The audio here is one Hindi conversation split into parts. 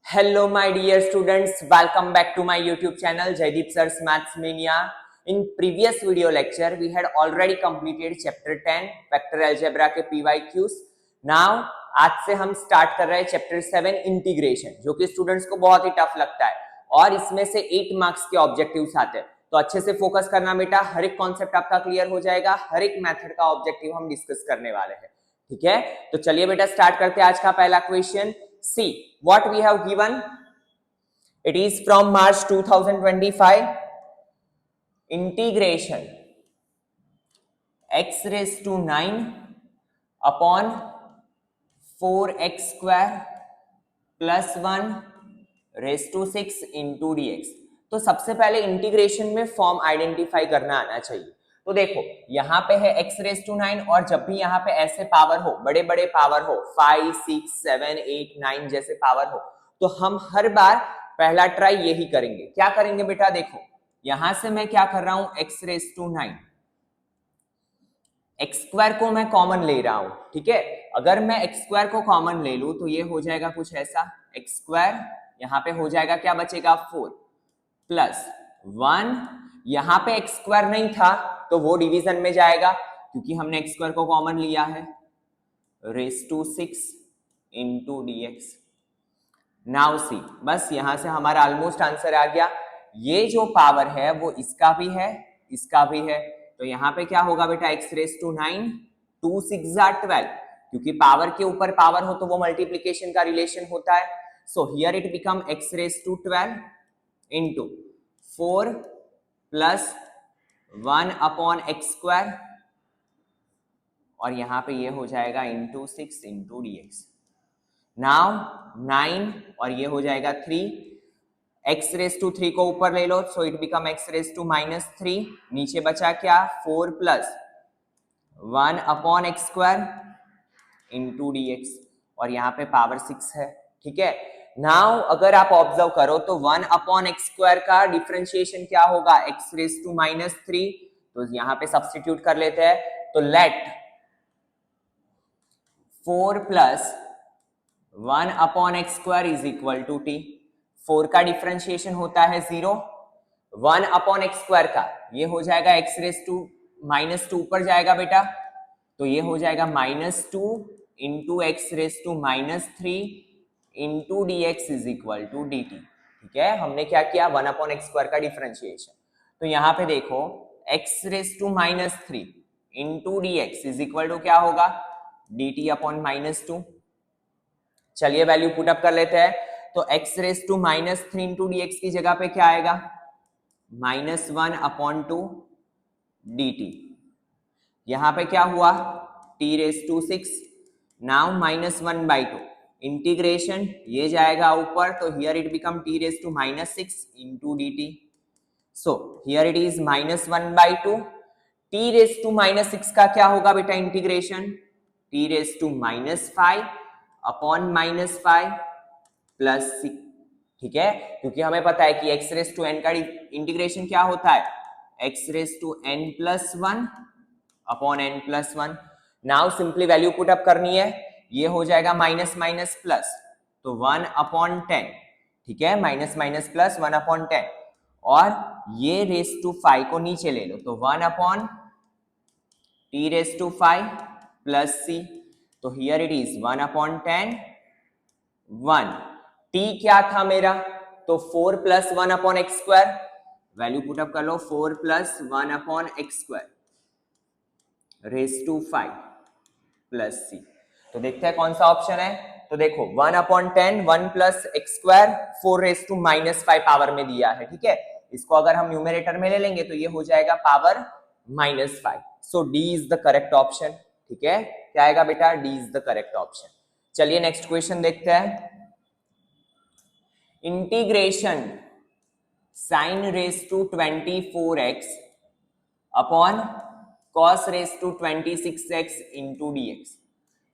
Hello, my dear students. Welcome back to my YouTube channel, Jaideep Sir's Maths Mania. In previous video lecture, we had already completed chapter 10, vector algebra के PYQs. Now, आज से हम स्टार्ट कर रहे हैं चैप्टर 7 इंटीग्रेशन, जो कि स्टूडेंट्स को बहुत ही टफ लगता है और इसमें से 8 मार्क्स के ऑब्जेक्टिव्स आते हैं. तो अच्छे से फोकस करना बेटा, हर एक कॉन्सेप्ट आपका क्लियर हो जाएगा, हर एक मेथड का ऑब्जेक्टिव हम डिस्कस करने वाले हैं. ठीक है, तो चलिए बेटा स्टार्ट करते हैं आज का पहला question. See what we have given. It is from March 2025. Integration x raised to 9 upon 4x square plus 1 raised to 6 into dx. तो सबसे पहले इंटीग्रेशन में फॉर्म आइडेंटिफाई करना आना चाहिए. तो देखो यहाँ पे है x रेज टू 9 और जब भी यहाँ पे ऐसे पावर हो, बड़े बड़े पावर हो, 5, 6, 7, 8, 9 जैसे पावर हो, तो हम हर बार पहला ट्राई यही करेंगे. क्या करेंगे बेटा, देखो यहां से मैं क्या कर रहा हूं, x raise to 9, x square को मैं कॉमन ले रहा हूं. ठीक है, अगर मैं एक्स स्क्वायर को कॉमन ले लूं तो ये हो जाएगा कुछ ऐसा, एक्स स्क्वायर यहाँ पे हो जाएगा, क्या बचेगा 4 प्लस 1. यहाँ पे एक्स स्क्वायर नहीं था तो वो डिवीजन में जाएगा क्योंकि हमने एक्स स्क्वायर को कॉमन लिया है, raise to 6 into dx. Now see, बस यहां से हमारा ऑलमोस्ट आंसर आ गया. ये जो पावर है वो इसका भी है, इसका भी है, तो यहाँ पे क्या होगा बेटा, x रेस टू 9, 2 6 12, क्योंकि पावर के ऊपर पावर हो तो वो मल्टीप्लीकेशन का रिलेशन होता है. So here it become x raise to 12 into 4 plus 1 upon x square, और यहाँ पे ये हो जाएगा इंटू 6 इंटू dx. नाउ 9 और ये हो जाएगा 3, x रेस टू 3 को ऊपर ले लो, so it become x raise to -3. नीचे बचा क्या, 4 plus 1 upon x square into dx, और यहाँ पे पावर 6 है. ठीक है, नाउ अगर आप ऑब्जर्व करो तो 1 अपॉन एक्स स्क्वायर का डिफरेंशिएशन क्या होगा, x रेस टू -3, तो यहाँ पे सब्स्टिट्यूट कर लेते हैं. तो let 4 plus 1 upon x square is equal to t. 4 का डिफरेंशिएशन होता है 0, 1 अपॉन एक्स स्क्वायर का ये हो जाएगा x रेस टू -2 पर जाएगा बेटा, तो ये हो जाएगा -2 into x raise to -3 into dx is equal to dt. ठीक है, हमने क्या किया, 1 अपॉन एक्स स्क्वायर का डिफरेंशिएशन. तो यहाँ पे देखो x raise to -3 into dx is equal to क्या होगा, dt अपॉन -2. चलिए वैल्यू पुट अप कर लेते हैं. तो x raise to -3 into dx की जगह पे क्या आएगा, -1 अपॉन 2 dt. यहां पे क्या हुआ, t raise to 6, now -1/2 integration, ये जाएगा ऊपर, तो here it become t raise to -6 into dt. So here it is -1/2. t raise to -6 का क्या होगा बेटा integration, t raise to -5 upon -5 plus 6. ठीक है, क्योंकि हमें पता है कि x रेस टू n का इंटीग्रेशन क्या होता है, x raise to n plus 1 upon n plus 1. Now simply value put up करनी है, ये हो जाएगा माइनस माइनस प्लस, तो 1 अपॉन 10. ठीक है, माइनस माइनस प्लस 1 अपॉन 10, और ये रेस टू 5 को नीचे ले लो, तो 1 upon t raise to 5 plus c. तो here it is 1 upon 10, 1. t क्या था मेरा, तो 4 plus 1 upon x square, value put up कर लो, 4 plus 1 upon x square raise to 5 plus c. तो देखते हैं कौन सा ऑप्शन है. तो देखो 1 upon 10, 1 plus x square, 4 raise to -5 power में दिया है. ठीक है, इसको अगर हम न्यूमरेटर में ले लेंगे तो ये हो जाएगा power -5. So D is the correct option. ठीक है, क्या आएगा बेटा, D is the correct option. चलिए नेक्स्ट क्वेश्चन देखते हैं. Integration sine raise to 24x upon cos raise to 26x into dx.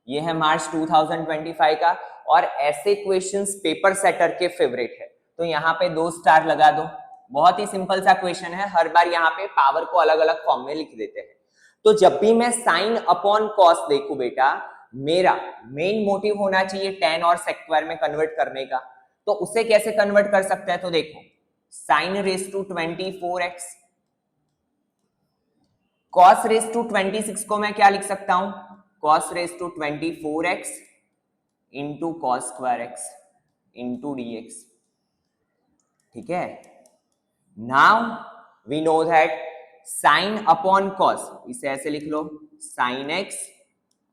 ये है मार्च 2025 का, और ऐसे क्वेश्चंस पेपर सेटर के फेवरेट है, तो यहाँ पे 2 स्टार लगा दो. बहुत ही सिंपल सा क्वेश्चन है, हर बार यहाँ पे पावर को अलग अलग फॉर्म में लिख देते हैं. तो जब भी मैं साइन अपॉन कॉस देखूं बेटा, मेरा मेन मोटिव होना चाहिए tan और sec स्क्वायर में कन्वर्ट करने का. तो उसे कैसे कन्वर्ट कर सकते हैं? तो देखो sine raise to 24x, cos raise to 26 को मैं क्या लिख सकता हूं? Cos raise to 24x into cos square x into dx। ठीक है, now we know that sine upon cos, इसे ऐसे लिख लो, sine x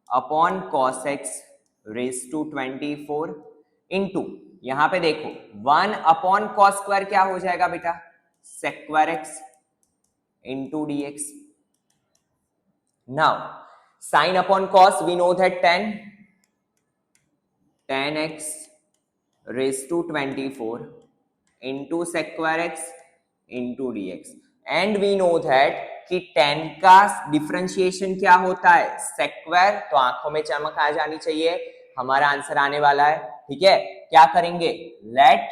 upon cos x raise to 24 into, यहां पे देखो 1 अपॉन कॉस स्क्वायर क्या हो जाएगा बेटा? Sec square x into dx। Now sine upon cos we know that 10 x raise to 24 into sec square x into dx। And we know that कि 10 का डिफरेंशिएशन क्या होता है? Sec square. तो आंखों में चमक आ जानी चाहिए, हमारा आंसर आने वाला है। ठीक है, क्या करेंगे? Let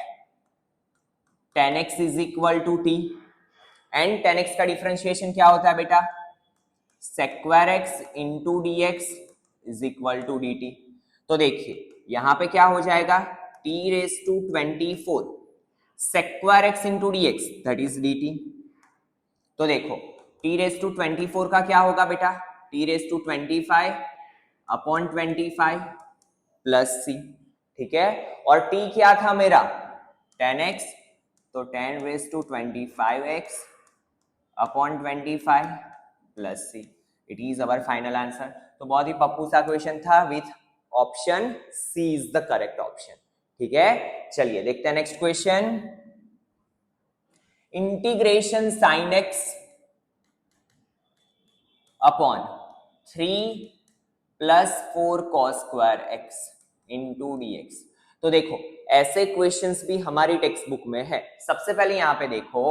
10x is equal to t, and 10x का डिफरेंशिएशन क्या होता है बेटा? Sec square x into dx is equal to dt। तो देखिए यहां पे क्या हो जाएगा? t raise to 24 sec square x into dx that is dt। तो देखो t रेस टू 24 का क्या होगा बेटा? t raise to 25 upon 25 plus c। ठीक है, और t क्या था मेरा? 10x, तो 10 raise to 25x upon 25 plus c। It is our final answer. तो बहुत ही पप्पू सा क्वेश्चन था, with option C is the correct option. ठीक है, चलिए देखते हैं next question. Integration sine x upon 3 plus 4 cos square x into dx। तो देखो ऐसे क्वेश्चंस भी हमारी टेक्स्ट बुक में है। सबसे पहले यहाँ पे देखो,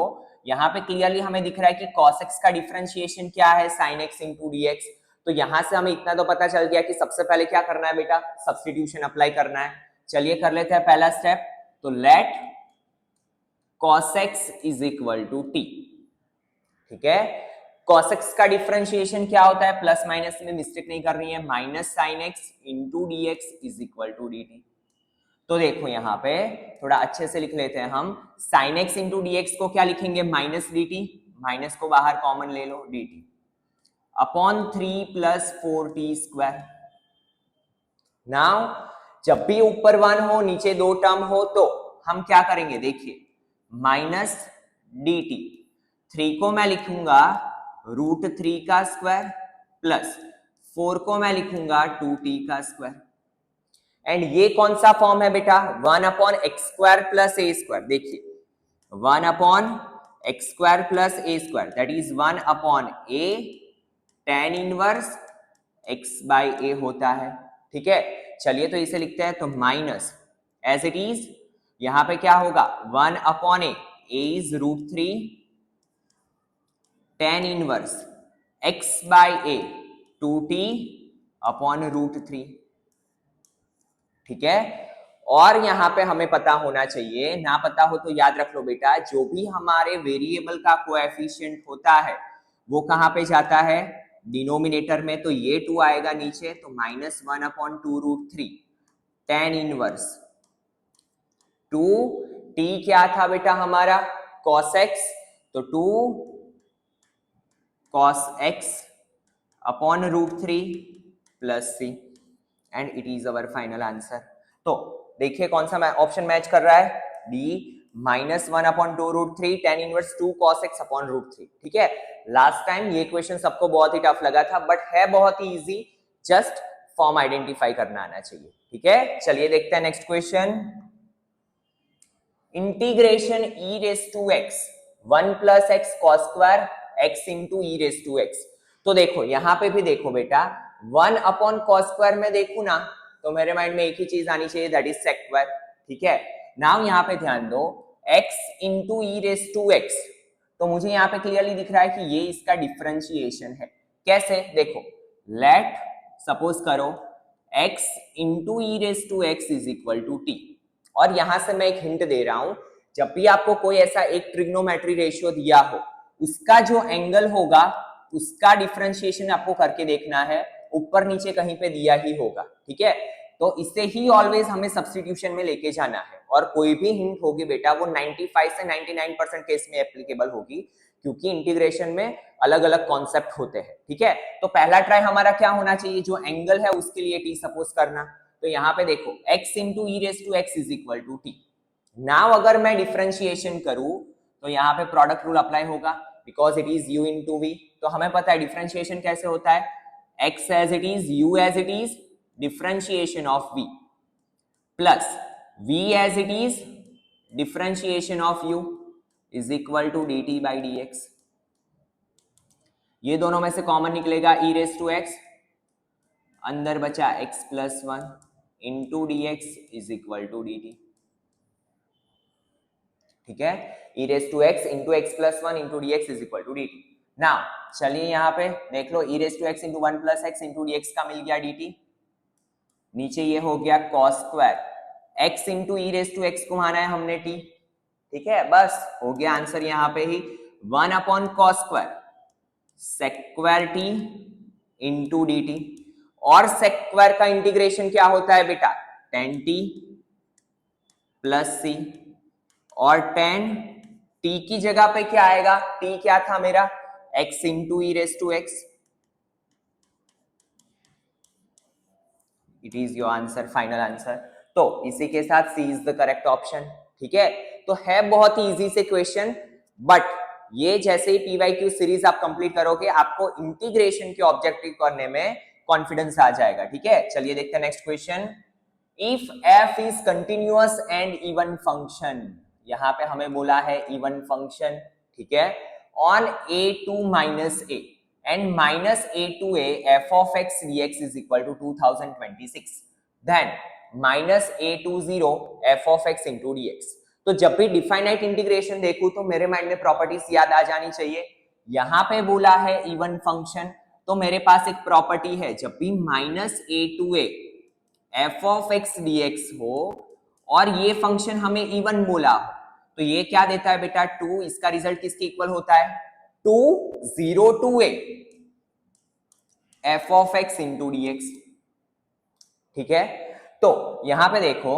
यहाँ पे क्लियरली हमें दिख रहा है कि cos x का डिफरेंशिएशन क्या है? sin x into dx। तो यहां से हमें इतना तो पता चल गया कि सबसे पहले क्या करना है बेटा? सब्स्टिट्यूशन अप्लाई करना है। चलिए कर लेते हैं पहला स्टेप। तो let cos x is equal to t। ठीक है, cos x का डिफरेंशिएशन क्या होता है? प्लस माइनस में मिस्टेक नहीं करनी है, minus sine x into dx is equal to dt। तो देखो यहाँ पे थोड़ा अच्छे से लिख लेते हैं हम। साइन एक्स इंटू dx को क्या लिखेंगे? माइनस dt, माइनस को बाहर कॉमन ले लो, dt upon 3 plus 4t square. Now जब भी ऊपर 1 हो नीचे 2 टर्म हो तो हम क्या करेंगे? देखिए माइनस dt, 3 को मैं लिखूंगा रूट 3 का स्क्वायर प्लस 4 को मैं लिखूंगा 2t का स्क्वायर। एंड ये कौन सा फॉर्म है बेटा? 1 upon x square plus a square. देखिए 1 upon x square plus a square that is 1 upon a tan inverse x by a होता है। ठीक है, चलिए तो इसे लिखते हैं, तो माइनस एज इट इज यहां पे क्या होगा? 1 upon a is root 3 tan inverse x by a 2t upon root 3। ठीक है, और यहां पे हमें पता होना चाहिए, ना पता हो तो याद रख लो बेटा, जो भी हमारे वेरिएबल का कोएफिशिएंट होता है वो कहां पे जाता है? डिनोमिनेटर में। तो ये 2 आएगा नीचे, तो minus 1 upon 2 root 3 tan inverse 2 t क्या था बेटा हमारा? cos x, तो 2 cos x upon root 3 plus c, and it is our final answer. तो देखिए कौन सा ऑप्शन मैच कर रहा है? D, minus 1 upon 2 root 3 tan inverse 2 cos x upon root 3। ठीक है, लास्ट टाइम ये क्वेश्चन सबको बहुत ही टफ लगा था, बट है बहुत ही इजी, जस्ट फॉर्म आइडेंटिफाई करना आना चाहिए। ठीक है, चलिए देखते हैं next question. Integration e raise to x 1 plus x cos square x into e raise to x। तो देखो यहां पे भी देखो बेटा, 1 अपॉन कॉस स्क्वायर में देखू ना तो मेरे माइंड में एक ही चीज आनी चाहिए, दैट इज सेक स्क्वायर। ठीक है, नाउ यहां पे ध्यान दो, x into e raise to x, तो मुझे यहां पे क्लियरली दिख रहा है कि ये इसका डिफरेंशिएशन है। कैसे? देखो लेट सपोज करो x into e raise to x is equal to t, और यहां से मैं एक हिंट दे रहा हूं, जब भी आपको कोई ऐसा एक ट्रिग्नोमेट्री रेशियो दिया हो, उसका जो एंगल होगा उसका डिफरेंशिएशन आपको करके देखना है, ऊपर नीचे कहीं पे दिया ही होगा। ठीक है, तो इससे ही ऑलवेज हमें सब्स्टिट्यूशन में लेके जाना है, और कोई भी हिंट होगी बेटा वो 95 से 99% केस में एप्लीकेबल होगी, क्योंकि इंटीग्रेशन में अलग अलग कॉन्सेप्ट होते हैं। ठीक है, तो पहला ट्राई हमारा क्या होना चाहिए, जो एंगल है उसके लिए टी सपोज करना। तो यहाँ पे देखो x into e raise to x is equal to t. Now अगर मैं डिफरेंशिएशन करूं तो यहाँ पे प्रोडक्ट रूल अप्लाई होगा, because it is u into v. तो हमें पता है डिफरेंशिएशन कैसे होता है, x as it is, u as it is, differentiation of v plus v as it is differentiation of u is equal to dt by dx। ये दोनों में से कॉमन निकलेगा e रेस टू x, अंदर बचा x plus 1 into d x is equal to d t. ठीक है, e raise to x into x plus 1 into d x is equal to d t. Now चलिए यहाँ पे देख लो, e raise to x into 1 plus x into d x का मिल गया dt, नीचे ये हो गया cos square, x into e raise to x को माना है हमने t। ठीक है, बस हो गया आंसर यहाँ पे ही 1 upon cos square sec square t into d t. और सेक स्क्वायर का इंटीग्रेशन क्या होता है बेटा, tan t प्लस सी, और tan t की जगह पे क्या आएगा, t क्या था मेरा x into e raise to x. It is your answer, final answer. तो इसी के साथ C is the correct option. ठीक है, तो है बहुत ही इजी से क्वेश्चन, बट ये जैसे ही पीवाईक्यू सीरीज आप कंप्लीट करोगे आपको इंटीग्रेशन के ऑब्जेक्टिव करने में कॉन्फिडेंस आ जाएगा। ठीक है, चलिए देखते हैं next question. If f is continuous and even function, यहां पे हमें बोला है इवन फंक्शन। ठीक है, on a to minus a and minus a to a f of x dx is equal to 2026, then minus a to 0 f of x into dx। तो जब भी डिफाइनाइट इंटीग्रेशन देखूं तो मेरे माइंड में प्रॉपर्टीज याद आ जानी चाहिए। यहां पे बोला है इवन फंक्शन, तो मेरे पास एक प्रॉपर्टी है, जब भी minus a to a f of x dx हो और ये फंक्शन हमें इवन बोला तो ये क्या देता है बेटा 2। इसका रिजल्ट किसके इक्वल होता है, 2 0 to a f of x into dx। ठीक है, तो यहां पे देखो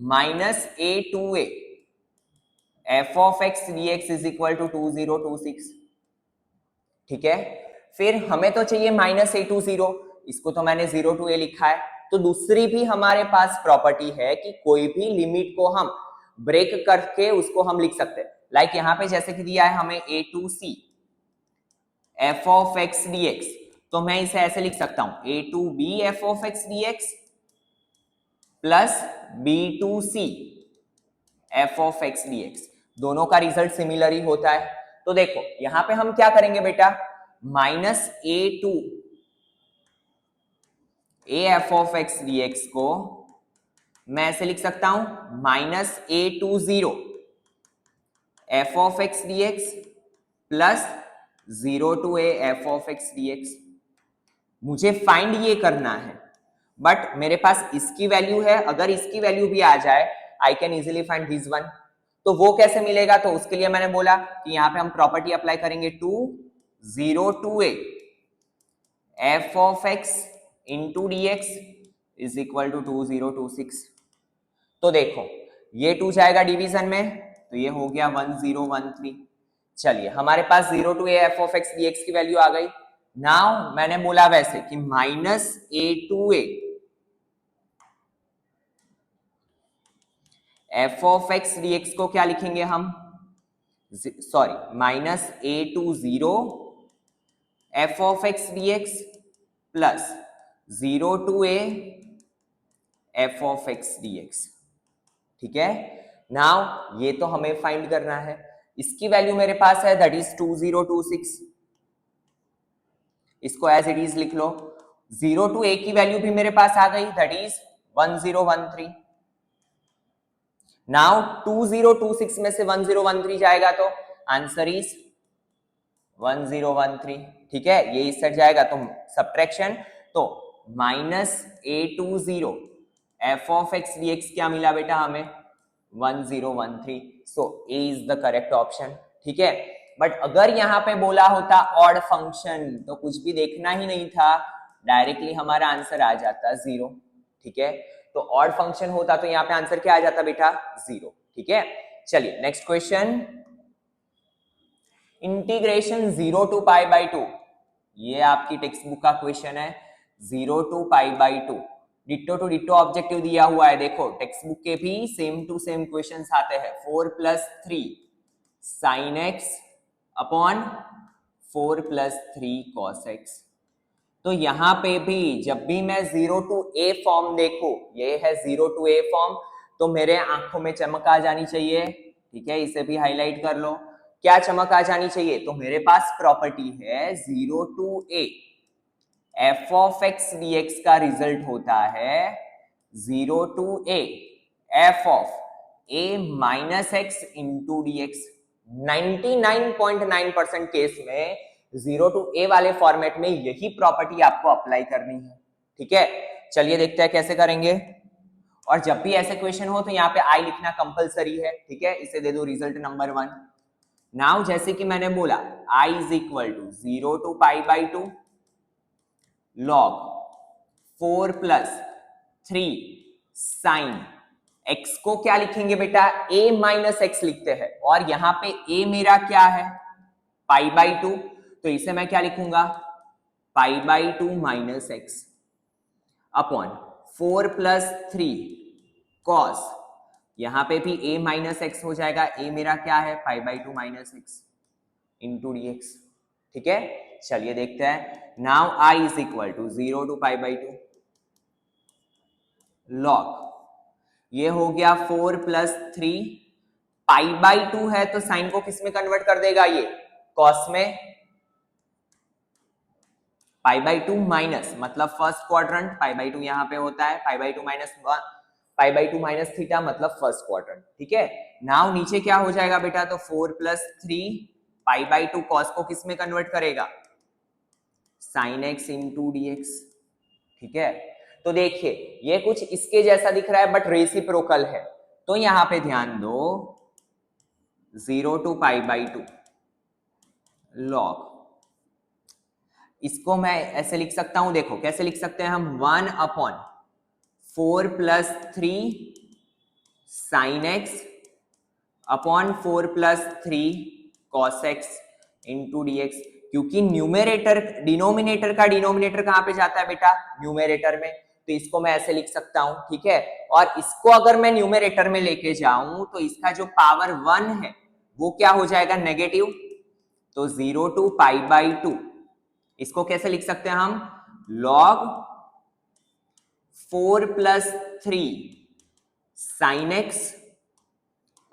minus a to a f of x dx is equal to 2026। ठीक है, फिर हमें तो चाहिए माइनस a to 0, इसको तो मैंने 0 to a लिखा है। तो दूसरी भी हमारे पास प्रॉपर्टी है कि कोई भी लिमिट को हम ब्रेक करके उसको हम लिख सकते हैं। लाइक यहां पे जैसे कि दिया है हमें a to c f of x dx, तो मैं इसे ऐसे लिख सकता हूं a to b f of x dx plus b to c f of x dx। दोनों का रिजल्ट सिमिलर ही होता है। तो देखो यहां पे हम क्या करेंगे बेटा, minus a to a f of x dx को मैं ऐसे लिख सकता हूं minus a to 0 f of x dx plus 0 to a f of x dx। मुझे फाइंड ये करना है, बट मेरे पास इसकी वैल्यू है, अगर इसकी वैल्यू भी आ जाए I can easily find this one. तो वो कैसे मिलेगा, तो उसके लिए मैंने बोला कि यहां पे हम प्रॉपर्टी अप्लाई करेंगे 2 0 to a f of x into dx is equal to 2026। तो देखो ये 2 जाएगा डिवीजन में, तो ये हो गया 1013। चलिए हमारे पास 0 to a f of x dx की वैल्यू आ गई। नाउ मैंने बोला वैसे कि minus a to a f of x dx को क्या लिखेंगे हम, sorry minus a to 0 f of x dx plus 0 to a f of x dx। ठीक है, नाउ ये तो हमें फाइंड करना है, इसकी वैल्यू मेरे पास है दैट इज 2026। इसको एज इट इज लिख लो। 0 to a की वैल्यू भी मेरे पास आ गई दैट इज 1013। नाउ 2026 में से 1013 जाएगा तो आंसर इज 1013। ठीक है, ये इस साइड जाएगा तो सब्ट्रैक्शन, तो minus a to 0 f of x dx क्या मिला बेटा हमें 1013। सो a is the correct option. ठीक है, बट अगर यहां पे बोला होता ऑड फंक्शन तो कुछ भी देखना ही नहीं था, डायरेक्टली हमारा आंसर आ जाता 0। ठीक है, तो ऑड फंक्शन होता तो यहाँ पे आंसर क्या आ जाता बेटा 0। ठीक है, चलिए next question, integration 0 to pi by 2, ये आपकी टेक्स्ट बुक का क्वेश्चन है। 0 to pi by 2 ditto to ditto objective दिया हुआ है। देखो टेक्स्ट बुक के भी सेम टू सेम क्वेश्चंस आते हैं। 4 plus 3 sine x upon 4 plus 3 cos x. तो यहां पे भी जब भी मैं 0 टू ए फॉर्म देखो, ये है 0 टू ए फॉर्म, तो मेरे आंखों में चमक आ जानी चाहिए। ठीक है, इसे भी हाईलाइट कर लो। क्या चमक आ जानी चाहिए? तो मेरे पास प्रॉपर्टी है 0 to a, f of x dx का रिजल्ट होता है 0 to a f of a minus x into d x. 99.9% case में 0 टू ए वाले फॉर्मेट में यही प्रॉपर्टी आपको अप्लाई करनी है। ठीक है, चलिए देखते हैं कैसे करेंगे। और जब भी ऐसे क्वेश्चन हो तो यहाँ पे आई लिखना कंपलसरी है। ठीक है, इसे दे दो रिजल्ट नंबर 1। नाउ जैसे कि मैंने बोला i is equal to 0 to pi by 2 log 4 plus 3 sine x को क्या लिखेंगे बेटा? a माइनस एक्स लिखते हैं। और यहां पे a मेरा क्या है? पाई बाई 2, तो इसे मैं क्या लिखूंगा? पाई by 2 minus x upon 4 plus 3 cos, यहां पे भी a माइनस एक्स हो जाएगा। a मेरा क्या है? Pi by 2 minus x into d x. ठीक है, चलिए देखते हैं। Now i is equal to 0 to pi by 2 log, ये हो गया 4 प्लस 3 पाई बाई 2 है तो साइन को किस में कन्वर्ट कर देगा? ये कॉस में। पाई बाई 2 माइनस मतलब फर्स्ट क्वाड्रेंट, पाई बाई 2 यहां पे होता है। Pi by 2 minus pi by 2 minus theta मतलब फर्स्ट क्वाड्रेंट। ठीक है, नाउ नीचे क्या हो जाएगा बेटा? तो 4 प्लस 3 पाई बाई 2 कॉस को किस में कन्वर्ट करेगा? Sign x into d x. ठीक है, तो देखिए ये कुछ इसके जैसा दिख रहा है बट रेसिप्रोकल है। तो यहां पे ध्यान दो 0 टू पाई बाई 2 लॉग, इसको मैं ऐसे लिख सकता हूं। देखो कैसे लिख सकते हैं हम? 1 upon 4 plus 3 sine x upon 4 plus 3 cos x into d x. क्योंकि न्यूमेरेटर डिनोमिनेटर का डिनोमिनेटर कहां पे जाता है बेटा? न्यूमेरेटर में। तो इसको मैं ऐसे लिख सकता हूं। ठीक है, और इसको अगर मैं न्यूमेरेटर में लेके जाऊं तो इसका जो पावर 1 है वो क्या हो जाएगा? नेगेटिव। तो 0 टू पाई बाई 2, इसको कैसे लिख सकते हैं हम? Log 4 plus 3 sine x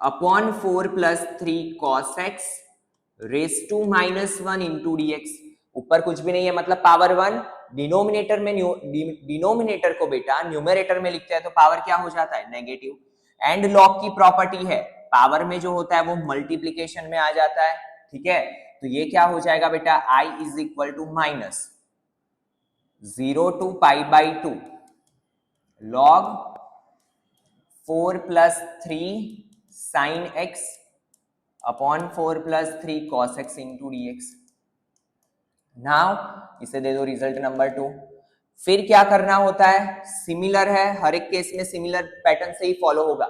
upon 4 plus 3 cos x raise to minus 1 into d x. ऊपर कुछ भी नहीं है मतलब पावर 1। डिनोमिनेटर में डिनोमिनेटर को बेटा न्यूमेरेटर में लिखते हैं तो पावर क्या हो जाता है? नेगेटिव। एंड लॉग की प्रॉपर्टी है पावर में जो होता है वो मल्टीप्लीकेशन में आ जाता है। ठीक है, तो ये क्या हो जाएगा बेटा? i is equal to minus 0 to pi by 2 log 4 plus 3 sine x upon 4 plus 3 cos x into d x. Now इसे दे दो रिजल्ट नंबर 2। फिर क्या करना होता है? सिमिलर है, हर एक केस में सिमिलर पैटर्न से ही फॉलो होगा।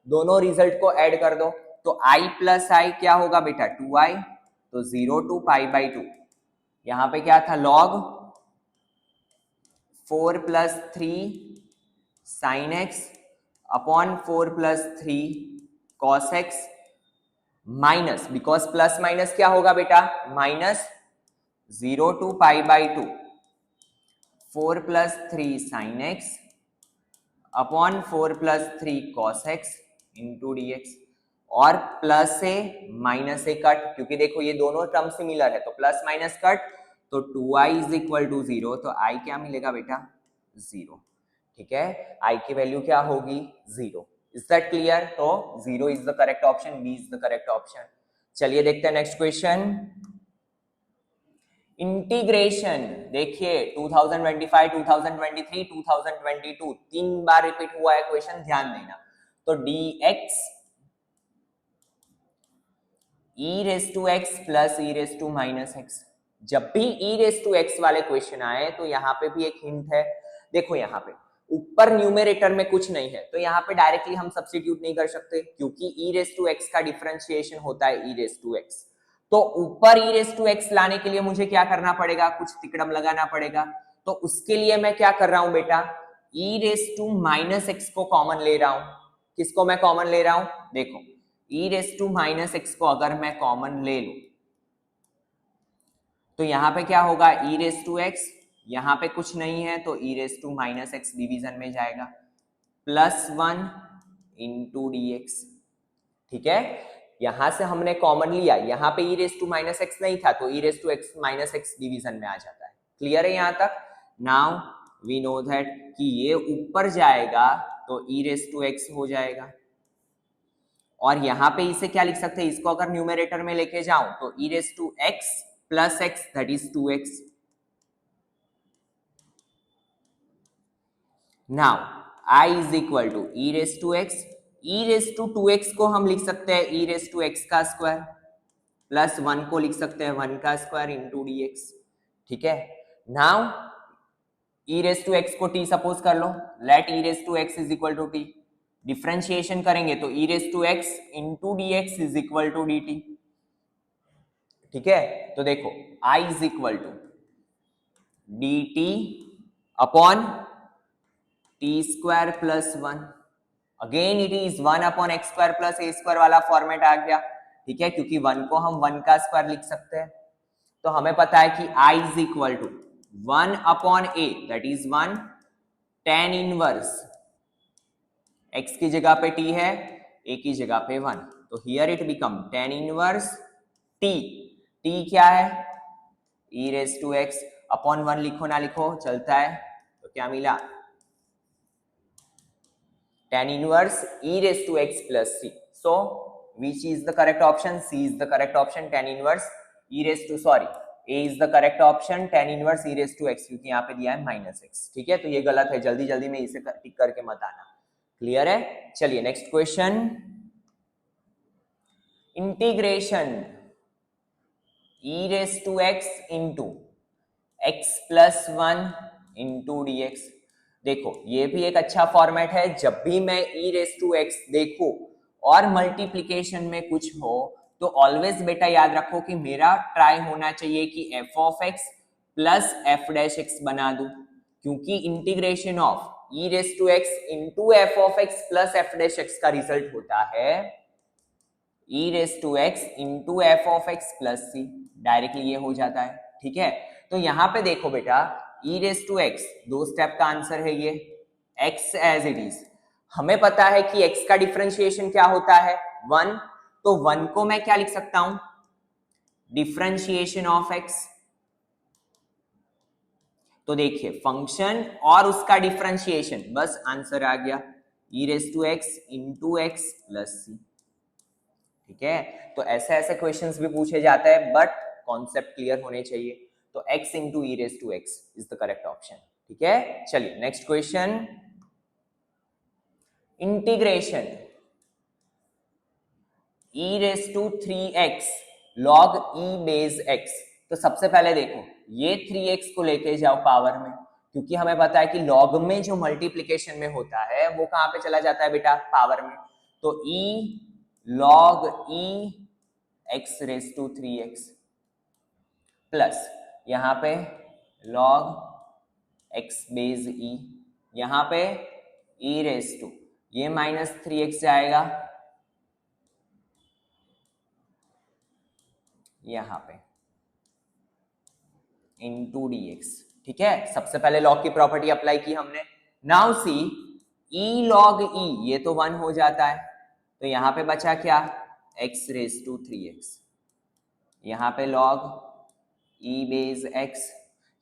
दोनों रिजल्ट को ऐड कर दो तो i प्लस आई क्या होगा बेटा? 2i। तो 0 टू पाई बाई 2, यहां पे क्या था? Log 4 plus 3 sine x upon 4 plus 3 cos x minus, because plus minus क्या होगा बेटा? Minus 0 to pi by 2 4 plus 3 sine x upon 4 plus 3 cos x into d x. और प्लस से माइनस से कट, क्योंकि देखो ये दोनों टर्म सिमिलर है तो प्लस माइनस कट, तो 2i इज इक्वल टू 0। तो i क्या मिलेगा बेटा? 0। ठीक है, i की वैल्यू क्या होगी? 0। Is that clear? तो 0 is the correct option, B is the correct option. चलिए देखते हैं नेक्स्ट क्वेश्चन। इंटीग्रेशन देखिए 2025, 2023, 2022 तीन बार रिपीट हुआ है क्वेश्चन, ध्यान देना। तो dx e raise to x plus e raise to minus x. जब भी e रेस टू एक्स वाले क्वेश्चन आए तो यहां पे भी एक हिंट है। देखो यहां पे ऊपर न्यूमेरेटर में कुछ नहीं है तो यहाँ पे डायरेक्टली हम सब्स्टिट्यूट नहीं कर सकते क्योंकि e रेस टू एक्स का डिफरेंशिएशन होता है e रेस टू एक्स। तो ऊपर e रेस टू एक्स लाने के लिए मुझे क्या करना पड़ेगा, कुछ तिकड़म लगाना पड़ेगा। तो उसके लिए मैं क्या कर रहा हूं बेटा, e raise to minus x को कॉमन ले रहा हूं। किसको मैं कॉमन ले रहा हूं, देखो e raise to minus x को अगर मैं कॉमन ले लूं तो यहां पे क्या होगा, e रेस टू एक्स, यहां पे कुछ नहीं है तो e raise to minus x division में जाएगा, प्लस 1 इंटू डी एक्स। ठीक है, यहां से हमने कॉमन लिया, यहां पे e raise to minus x नहीं था तो e raise to x minus x division में आ जाता है। क्लियर है यहां तक? नाउ वी नो दैट कि ये ऊपर जाएगा तो e रेस टू एक्स हो जाएगा, और यहां पे इसे क्या लिख सकते हैं, इसको अगर न्यूमेरेटर में लेके जाऊं तो e raise to x plus x that is 2x। Now i is equal to e raise to x, e raise to 2x को हम लिख सकते हैं e रेस टू एक्स का स्क्वायर, प्लस 1 को लिख सकते हैं 1 का स्क्वायर इंटू dx। ठीक है, now e raise to x को t सपोज कर लो, let e raise to x is equal to t, differentiation करेंगे तो e raise to x into dx is equal to dt। ठीक है, तो देखो i is equal to dt upon t square plus 1, again it is 1 upon x square plus a square वाला फॉर्मेट आ गया। ठीक है, क्योंकि 1 को हम 1 का स्क्वायर लिख सकते हैं, तो हमें पता है कि i is equal to 1 upon a that is 1 tan inverse, x की जगह पे t है, a की जगह पे 1, तो here it become tan inverse t, t क्या है e raise to x upon 1, लिखो ना लिखो चलता है, तो क्या मिला tan inverse e raised to x plus c. So which is the correct option? C is the correct option, tan inverse e raised to, sorry, A is the correct option, tan inverse e raised to x, क्योंकि यहाँ पे दिया है माइनस एक्स। ठीक है, तो ये गलत है, जल्दी जल्दी में इसे टिक करके मत आना। क्लियर है? चलिए next question, integration e raised to x into x plus 1 into dx। देखो ये भी एक अच्छा फॉर्मेट है, जब भी मैं e रेस टू एक्स देखूं और मल्टीप्लीकेशन में कुछ हो तो ऑलवेज बेटा याद रखो कि मेरा ट्राई होना चाहिए कि f of x plus f dash x बना दूं, क्योंकि integration of e raise to x into f of x plus f dash x का रिजल्ट होता है e raise to x into f of x plus c, directly ये हो जाता है। ठीक है, तो यहां पे देखो बेटा e रेस टू एक्स, दो स्टेप का आंसर है ये, x एज इट इज, हमें पता है कि x का डिफरेंशिएशन क्या होता है 1, तो 1 को मैं क्या लिख सकता हूं, डिफरेंशिएशन ऑफ x। तो देखिए फंक्शन और उसका डिफरेंशिएशन, बस आंसर आ गया e raise to x into x plus c। ठीक है, तो ऐसे ऐसे क्वेश्चंस भी पूछे जाते हैं बट कॉन्सेप्ट क्लियर होने चाहिए, तो x into e raise to x is the correct option. ठीक है, चलिए next question, integration e raise to 3x log e base x। तो सबसे पहले देखो ये 3x को लेके जाओ पावर में, क्योंकि हमें पता है कि log में जो मल्टीप्लीकेशन में होता है वो कहां पे चला जाता है बेटा, पावर में, तो e log e x raise to 3x plus यहां पे log x बेस e, यहां पे e रेस टू, ये माइनस 3x जाएगा यहां पे इंटू dx। ठीक है, सबसे पहले log की प्रॉपर्टी अप्लाई की हमने। Now see e log e, ये तो 1 हो जाता है, तो यहां पे बचा क्या, x रेस टू 3x, यहां पे log e बेस x,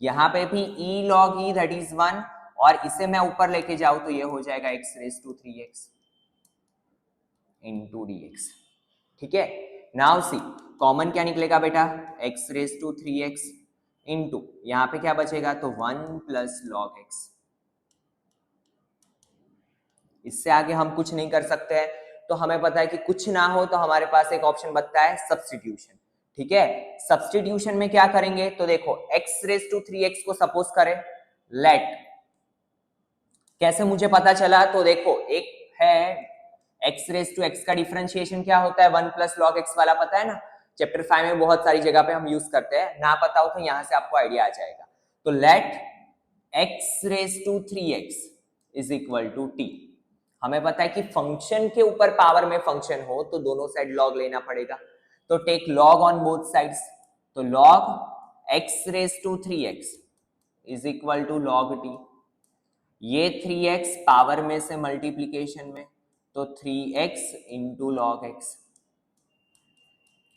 यहां पे भी e log e that is 1, और इसे मैं ऊपर लेके जाऊं तो ये हो जाएगा x raise to 3x into dx। ठीक है, नाउ सी कॉमन क्या निकलेगा बेटा, x raise to 3x into यहां पे क्या बचेगा, तो 1 प्लस log x। इससे आगे हम कुछ नहीं कर सकते हैं, तो हमें पता है कि कुछ ना हो तो हमारे पास एक ऑप्शन बचता है सब्स्टिट्यूशन। ठीक है, सब्स्टिट्यूशन में क्या करेंगे, तो देखो x रेस टू 3x को सपोज करें लेट कैसे मुझे पता चला? तो देखो, एक है x रेज टू x का डिफरेंशिएशन क्या होता है, 1 प्लस लॉग x वाला पता है ना, चैप्टर 5 में बहुत सारी जगह पे हम यूज करते हैं, ना पता हो तो यहां से आपको आइडिया आ जाएगा। तो let x raise to 3x is equal to t। हमें पता है कि फंक्शन के ऊपर पावर में फंक्शन हो तो दोनों साइड लॉग लेना पड़ेगा, तो take log on both sides. तो log x raise to 3x is equal to log t। ये 3x पावर में से मल्टीप्लीकेशन में, तो 3x into log x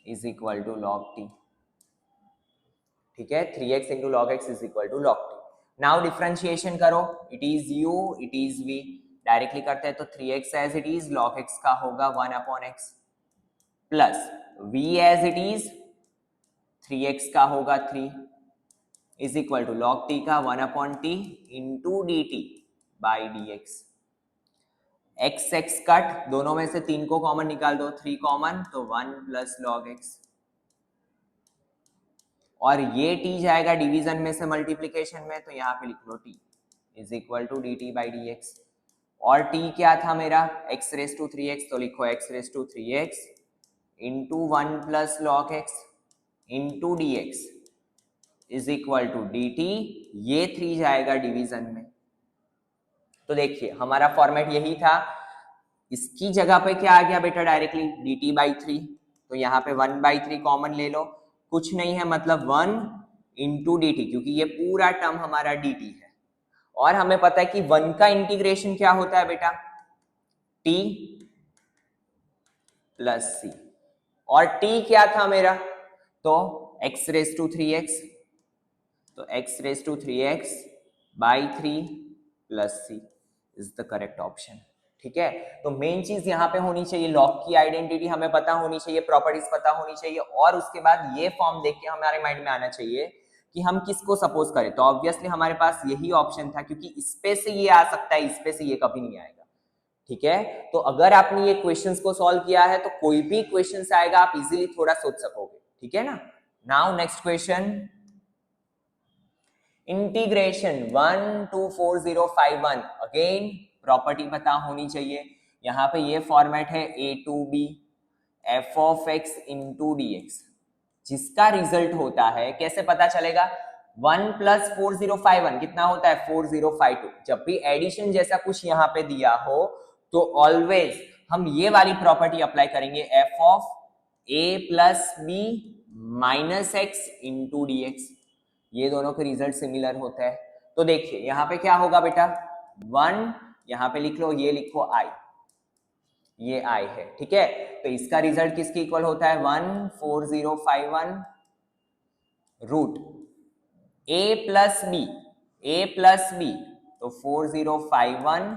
is equal to log t। ठीक है, 3x into log x is equal to log t। Now differentiation करो, it is u, it is v, directly करते हैं तो 3x as it is, log x का होगा 1 upon x, plus v as it is 3x का होगा 3 is equal to log t का 1 upon t into dt by dx। x x cut, दोनों में से 3 को कॉमन निकाल दो, 3 कॉमन तो 1 प्लस log x, और ये t जाएगा डिवीजन में से मल्टीप्लीकेशन में, तो यहाँ पे लिख लो t is equal to dt by dx। और t क्या था मेरा, x रेज टू 3x, तो लिखो x raise to 3x into 1 plus log x into dx is equal to dt, ये 3 जाएगा डिवीजन में। तो देखिए हमारा फॉर्मेट यही था, इसकी जगह पे क्या आ गया बेटा, डायरेक्टली dt बाई 3, तो यहाँ पे 1 बाई 3 कॉमन ले लो, कुछ नहीं है मतलब 1 इंटू डी टी, क्योंकि ये पूरा टर्म हमारा dt है। और हमें पता है कि 1 का इंटीग्रेशन क्या होता है बेटा, t प्लस c, और t क्या था मेरा, तो x रेज टू 3x, तो x raise to 3x by 3 plus c is the correct option. ठीक है, तो मेन चीज यहाँ पे होनी चाहिए, लॉग की आइडेंटिटी हमें पता होनी चाहिए, प्रॉपर्टीज पता होनी चाहिए, और उसके बाद ये फॉर्म देख के हमारे माइंड में आना चाहिए कि हम किसको सपोज करें। तो ऑब्वियसली हमारे पास यही ऑप्शन था, क्योंकि इस पे से ये आ सकता है, इस पे से ये कभी नहीं आएगा। ठीक है, तो अगर आपने ये क्वेश्चंस को सॉल्व किया है तो कोई भी क्वेश्चन आएगा आप इजीली थोड़ा सोच सकोगे। ठीक है ना। Now next question, integration 1 to 4051, again property पता होनी चाहिए। यहाँ पे ये फॉर्मेट है a to b f of x into dx, जिसका रिजल्ट होता है, कैसे पता चलेगा, 1 प्लस 4051 कितना होता है 4052। जब भी एडिशन जैसा कुछ यहाँ पे दिया हो तो ऑलवेज हम ये वाली प्रॉपर्टी अप्लाई करेंगे, f of a plus b minus x into d x, ये दोनों के रिजल्ट सिमिलर होते हैं। तो देखिए यहाँ पे क्या होगा बेटा, 1 यहाँ पे लिख लो, ये लिखो i, ये i है। ठीक है, तो इसका रिजल्ट किसके इक्वल होता है, 14051 रूट a प्लस b, तो 4051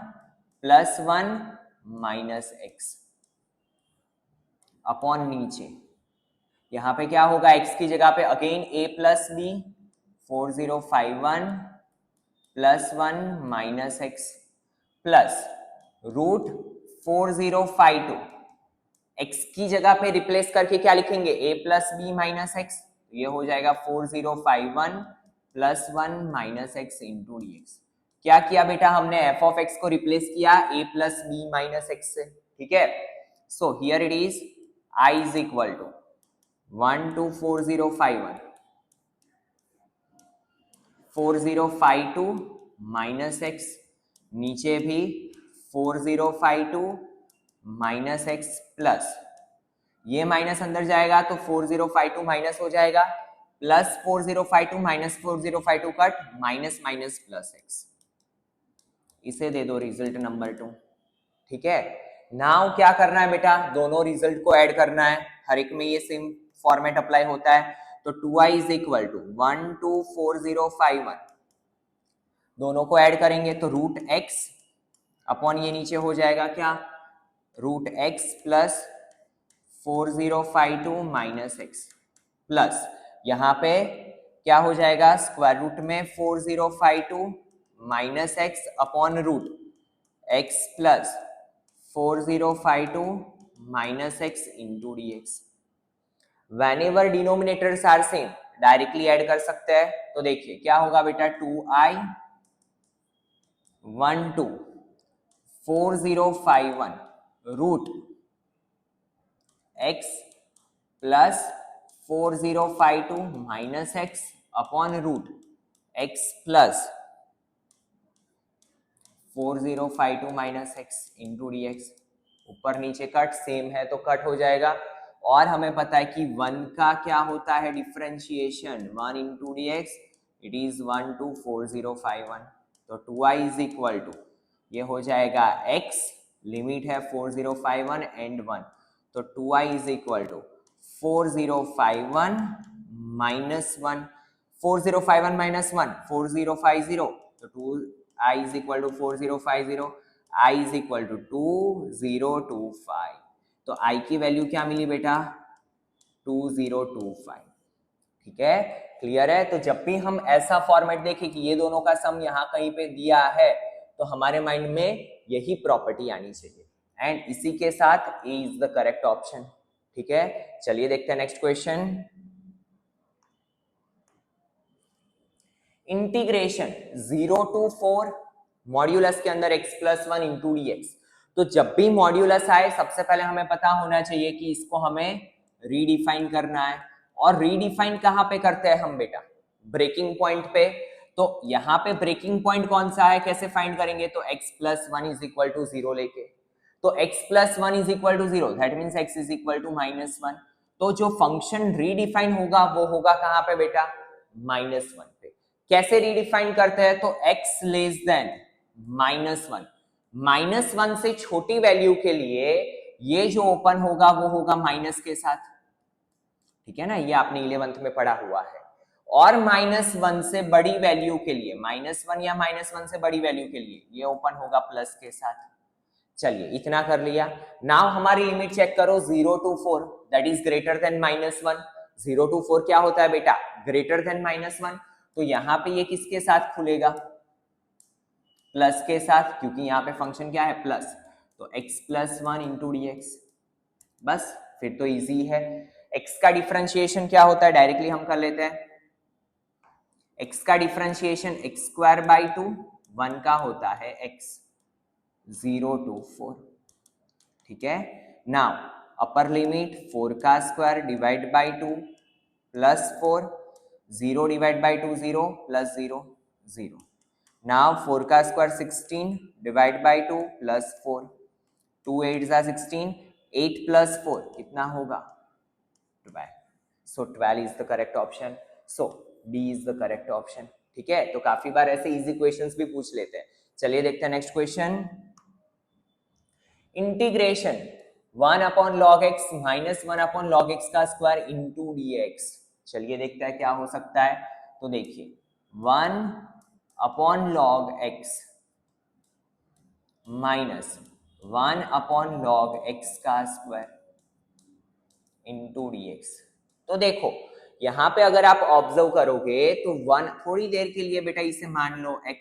प्लस 1 माइनस एक्स अपॉन नीचे, यहाँ पे क्या होगा, x की जगह पे again a plus b, 4051 plus 1 minus x plus root 4052, x की जगह पे रिप्लेस करके क्या लिखेंगे, a plus b minus x, ये हो जाएगा 4051 plus 1 minus x into d x. क्या किया बेटा, हमने f ऑफ x को रिप्लेस किया a plus b minus x से। ठीक है, so here it is i is equal to 1 to 4051, 4052 minus x, नीचे भी 4052 माइनस एक्स प्लस, ये माइनस अंदर जाएगा तो 4052 माइनस हो जाएगा, plus 4052 minus 4052 cut, minus minus plus x, इसे दे दो रिजल्ट नंबर 2। ठीक है, नाउ क्या करना है बेटा, दोनों रिजल्ट को ऐड करना है, हर एक में ये सेम फॉर्मेट अप्लाई होता है। तो 2i is equal to 1 to 4051, दोनों को ऐड करेंगे तो रूट x अपॉन ये नीचे हो जाएगा क्या, root x plus 4052 minus x, plus यहाँ पे क्या हो जाएगा, स्क्वायर रूट में 4052 minus x upon root x plus 4052 minus x into d x. whenever denominators are same directly add कर सकते हैं। तो देखिए क्या होगा बेटा, 2i 124051 root x plus 4052 minus x upon root x plus 4052 minus x into d x. ऊपर नीचे कट सेम है तो कट हो जाएगा। और हमें पता है कि 1 का क्या होता है differentiation, 1 into d x, it is 1 to 4051। तो 2i इज इक्वल टू ये हो जाएगा x, लिमिट है 4051 एंड 1, तो 2i is equal to 4051 minus 1, 4051 minus 1 4050, तो 2i is equal to 4050, i is equal to 2025। तो i की वैल्यू क्या मिली बेटा 2025। ठीक है, क्लियर है। तो जब भी हम ऐसा फॉर्मेट देखें कि ये दोनों का सम यहाँ कहीं पे दिया है तो हमारे माइंड में यही प्रॉपर्टी आनी चाहिए एंड इसी के साथ ए इज द करेक्ट ऑप्शन। ठीक है, चलिए देखते हैं next question. Integration 0 to 4 modulus के अंदर x plus 1 into d x. तो जब भी मॉड्यूलस आए सबसे पहले हमें पता होना चाहिए कि इसको हमें रीडिफाइन करना है। और रीडिफाइन कहाँ पे करते हैं हम बेटा, ब्रेकिंग पॉइंट पे। तो यहाँ पे ब्रेकिंग पॉइंट कौन सा है, कैसे फाइंड करेंगे, तो x plus 1 is equal to 0 लेके। तो x plus 1 is equal to 0 that means x is equal to minus 1। तो जो फंक्शन रीडिफाइन होगा वो होगा कहाँ पे बेटा, माइनस 1 पे। कैसे रीडिफाइन करते हैं, तो x less than minus 1, minus 1 से छोटी वैल्यू के लिए ये जो ओपन होगा वो होगा माइनस के साथ। ठीक है ना, ये आपने 11th में पढ़ा हुआ है। और माइनस 1 से बड़ी वैल्यू के लिए, माइनस 1 या माइनस 1 से बड़ी वैल्यू के लिए ये ओपन होगा प्लस के साथ। चलिए इतना कर लिया। नाउ हमारी लिमिट चेक करो 0 to 4 that is greater than minus 1। 0 to 4 क्या होता है बेटा, ग्रेटर देन माइनस 1। तो यहां पे ये किसके साथ खुलेगा, प्लस के साथ, क्योंकि यहाँ पे फंक्शन क्या है प्लस। तो x plus 1 into d x, बस फिर तो इजी है। x का डिफरेंशिएशन क्या होता है डायरेक्टली हम कर लेते हैं। x का डिफरेंशिएशन x स्क्वायर बाई 2, 1 का होता है x 0 to 4। ठीक है, नाउ अपर लिमिट 4 का square divide by 2 plus 4, 0 divide by 2 0 plus 0 0। Now 4 का स्क्वायर 16 डिवाइड बाई 2 प्लस 4, 2 8 जा 16, 8 प्लस 4 कितना होगा 12। सो 12 is the correct option. So D is the correct option. ठीक है, तो काफी बार ऐसे इजी क्वेश्चंस भी पूछ लेते हैं। चलिए देखते हैं next question. Integration 1 upon log x minus 1 upon log x का स्क्वायर इंटू डी एक्स। चलिए देखते हैं क्या हो सकता है। तो देखिए 1 upon log x minus 1 upon log x का स्क्वायर इंटू डी एक्स। तो देखो यहां पे अगर आप ऑब्जर्व करोगे तो 1 थोड़ी देर के लिए बेटा इसे मान लो x,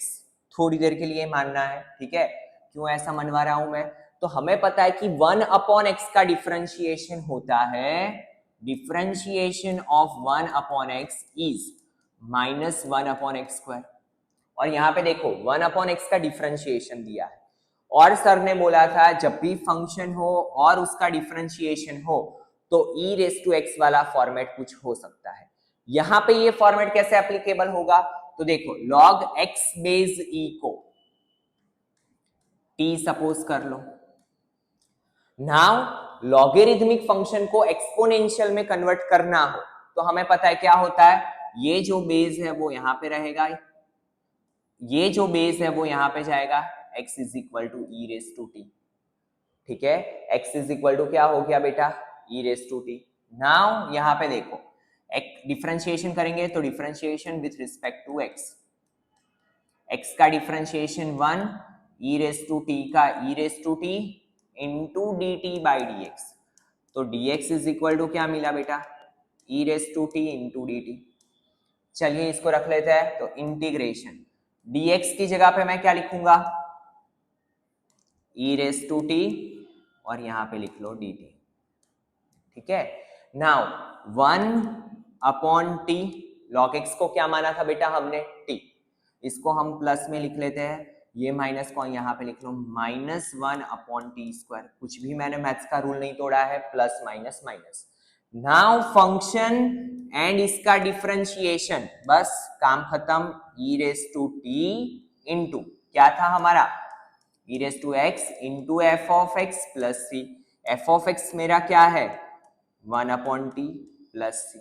थोड़ी देर के लिए मानना है। ठीक है, क्यों ऐसा मनवा रहा हूं मैं, तो हमें पता है कि 1 अपॉन एक्स का डिफरेंशिएशन होता है, differentiation of 1 upon x is minus 1 upon x square. और यहाँ पे देखो 1 अपॉन एक्स का डिफरेंशिएशन दिया है और सर ने बोला था जब भी फंक्शन हो और उसका डिफरेंशिएशन हो तो e रेस टू एक्स वाला फॉर्मेट कुछ हो सकता है। यहां पे ये फॉर्मेट कैसे एप्लीकेबल होगा, तो देखो log x बेस e को t सपोज कर लो। नाउ लॉगरिथमिक फंक्शन को एक्सपोनेंशियल में कन्वर्ट करना हो तो हमें पता है क्या होता है, ये जो बेस है वो यहां पे रहेगा, ये जो बेस है वो यहां पे जाएगा, x is equal to e raise to t. ठीक है, x इज इक्वल टू क्या हो गया बेटा, e raise to t. Now यहां पे देखो एक डिफरेंशिएशन करेंगे तो differentiation with respect to x, x का differentiation 1, e raise to t का e raise to t into d t by d x. तो dx इज इक्वल टू क्या मिला बेटा, e raise to t into d t. चलिए इसको रख लेते हैं, तो इंटीग्रेशन dx की जगह पे मैं क्या लिखूंगा, ई रेस टू टी और यहां पे लिख लो dt। ठीक है, now 1 upon T, log x को क्या माना था बेटा हमने t, इसको हम प्लस में लिख लेते हैं, ये माइनस को यहाँ पे लिख लो -1/t²। कुछ भी मैंने मैथ्स का रूल नहीं तोड़ा है, plus minus minus. Now function and इसका डिफरेंशिएशन, बस काम खत्म। e⁻t इंटू क्या था हमारा, e⁻x into f(x) plus c। f(x) मेरा क्या है 1/t प्लस c,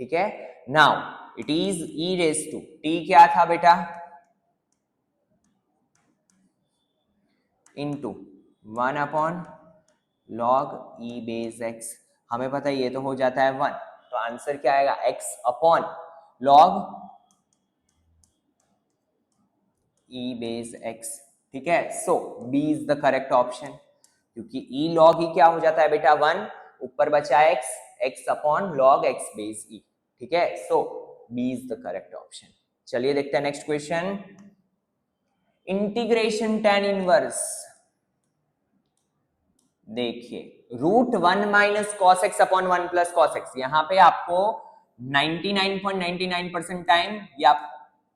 ठीक है। नाउ इट इज e⁻t क्या था बेटा, इंटू 1/log e⁻x। हमें पता है ये तो हो जाता है 1, तो आंसर क्या आएगा x/log e⁻x, ठीक है। So B is the correct option, क्योंकि e log e क्या हो जाता है बेटा 1, ऊपर बचा x, x/log x⁻e, ठीक है। So B is the correct option. चलिए देखते हैं next question. Integration tan inverse, देखिए √1 - cos x/1 + cos x, यहाँ पे आपको 99.99% टाइम या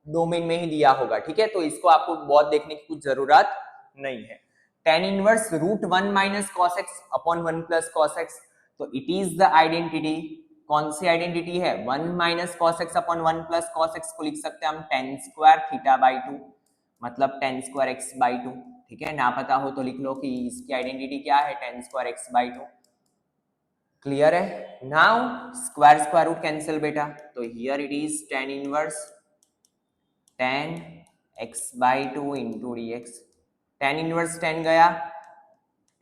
डोमेन में ही दिया होगा, ठीक है। तो इसको आपको बहुत देखने की कुछ जरूरत नहीं है। tan inverse √1 - cos x/1 + cos x, तो इट इज द आइडेंटिटी। कौन सी आइडेंटिटी है, 1 - cos x/1 + cos x को लिख सकते हैं हम tan² θ/2, मतलब tan² x/2, ठीक है। ना पता हो तो लिख लो कि इसकी आइडेंटिटी क्या है, tan² x/2। क्लियर है। नाउ स्क्वायर रूट कैंसिल बेटा, तो here it is tan inverse tan x/2 into dx। tan inverse tan गया,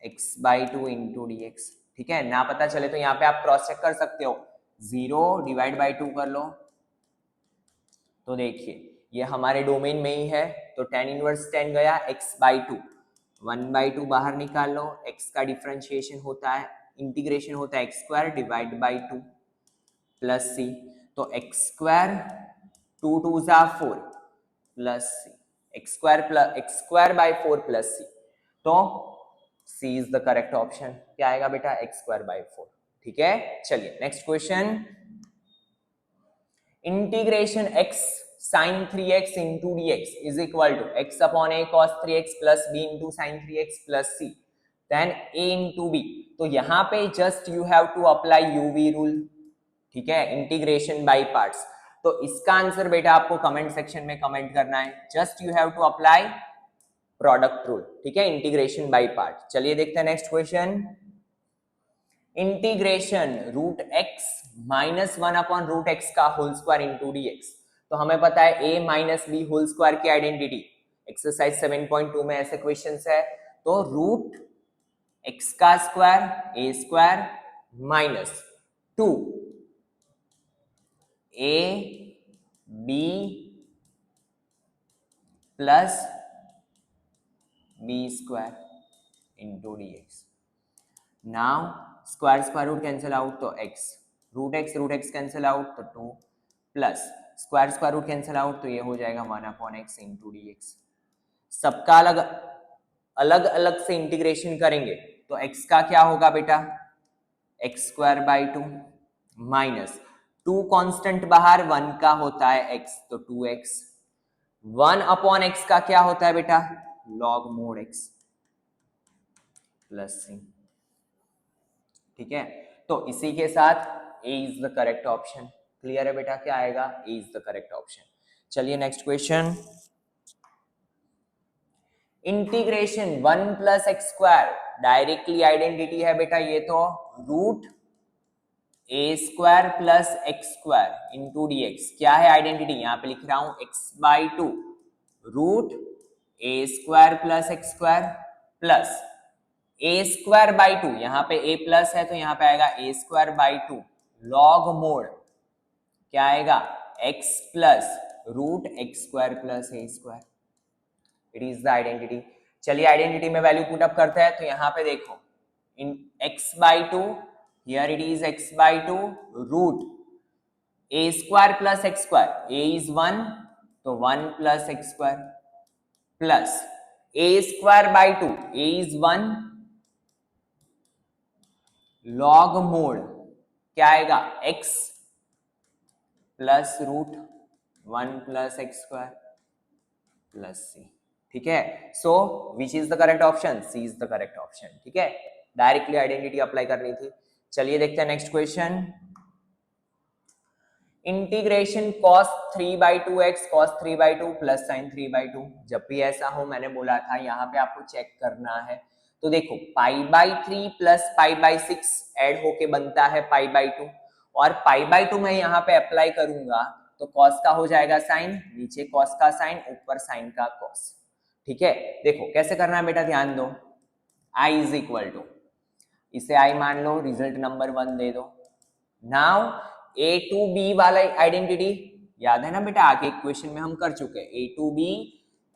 x/2 इंटू dx, ठीक है। ना पता चले तो यहाँ पे आप क्रॉस चेक कर सकते हो, 0/2 कर लो, तो देखिए ये हमारे डोमेन में ही है, तो tan इनवर्स tan गया, x/2, 1/2 बाहर निकाल लो, x का डिफरेंशिएशन होता है, इंटीग्रेशन होता है x² / 2 प्लस c, तो x² 2 2 4 plus c, x² / 4 plus c, तो c is the correct option. क्या आएगा बेटा, x² / 4, ठीक है। चलिए next question. Integration x sin 3x into dx is equal to x/a cos 3x plus b into sin 3x plus c, then a into b। तो यहाँ पे just you have to apply UV rule, ठीक है, इंटीग्रेशन बाय पार्ट्स। तो इसका आंसर बेटा आपको कमेंट सेक्शन में कमेंट करना है, just you have to apply product rule, ठीक है, इंटीग्रेशन बाय पार्ट। चलिए देखते हैं next question. Integration √x -1/√x का होल स्क्वायर इंटू dx, तो हमें पता है a - b होल स्क्वायर की आइडेंटिटी, एक्सरसाइज 7.2 में ऐसे क्वेश्चंस है। तो √x का square a² -2 ab plus b² into dx। Now square root cancel out, तो x, √x कैंसिल आउट, तो 2 plus square root cancel out, तो ये हो जाएगा 1/x इंटू dx। सबका अलग अलग अलग से इंटीग्रेशन करेंगे, तो x का क्या होगा बेटा, x² / 2 माइनस 2 कांस्टेंट बाहर, 1 का होता है x, तो 2x। 1/x का क्या होता है बेटा, log mod x plus c, ठीक है। तो इसी के साथ A is the correct option. Clear है बेटा, क्या आएगा, A is the correct option. चलिए next question. Integration 1 + x² directly identity है बेटा, ये तो √a² + x² इंटू dx। क्या है आइडेंटिटी, यहां पे लिख रहा हूं x/2 √a² + x² plus a² / 2, यहाँ पे a प्लस है तो यहाँ पे आएगा a² / 2 log mod, क्या आएगा, x plus √x² + a²। It is the identity. चलिए आइडेंटिटी में वैल्यू पुट अप करते हैं, तो यहाँ पे देखो इन x/2, here it is x/2 √a² + x², a is 1, तो 1 + x² plus a² / 2, a is 1 log mod, क्या आएगा, x plus √1 + x² plus c, ठीक है, so which is the correct option, C is the correct option. ठीक है, डायरेक्टली आइडेंटिटी अप्लाई करनी थी। चलिए देखते हैं next question. Integration cos 3/2x cos 3/2 plus sin 3/2। जब भी ऐसा हो, मैंने बोला था यहाँ पे आपको चेक करना है। तो देखो π/3 प्लस π/6 ऐड होके बनता है π/2, और π/2 मैं यहाँ पे अप्लाई करूंगा तो cos का हो जाएगा sin, नीचे cos का sin, ऊपर sin का cos। ठीक है, देखो कैसे करना है बेटा, ध्यान दो। i इज इक्वल टू, इसे i मान लो, रिजल्ट नंबर 1 दे दो। नाउ a टू b वाला आइडेंटिटी याद है ना बेटा, आगे इक्वेशन में हम कर चुके हैं। a to b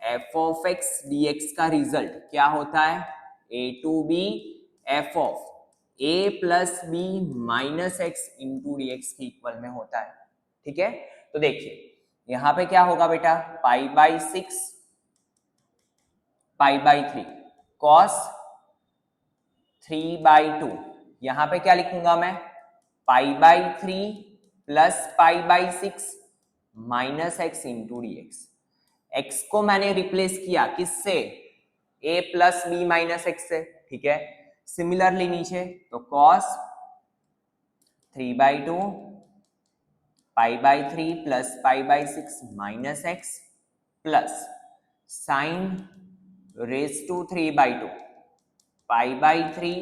f of x dx का रिजल्ट क्या होता है, a to b f of a plus b minus x into dx के इक्वल में होता है। ठीक है, तो देखिए यहां पे क्या होगा बेटा, π/6 π/3 cos 3/2, यहां पे क्या लिखूंगा मैं, π/3 plus π/6 minus x into dx। x को मैंने रिप्लेस किया किससे, a plus b minus x से। ठीक है, सिमिलरली नीचे तो cos 3/2 π/3 plus π/6 minus x plus sin raise to 3/2 π/3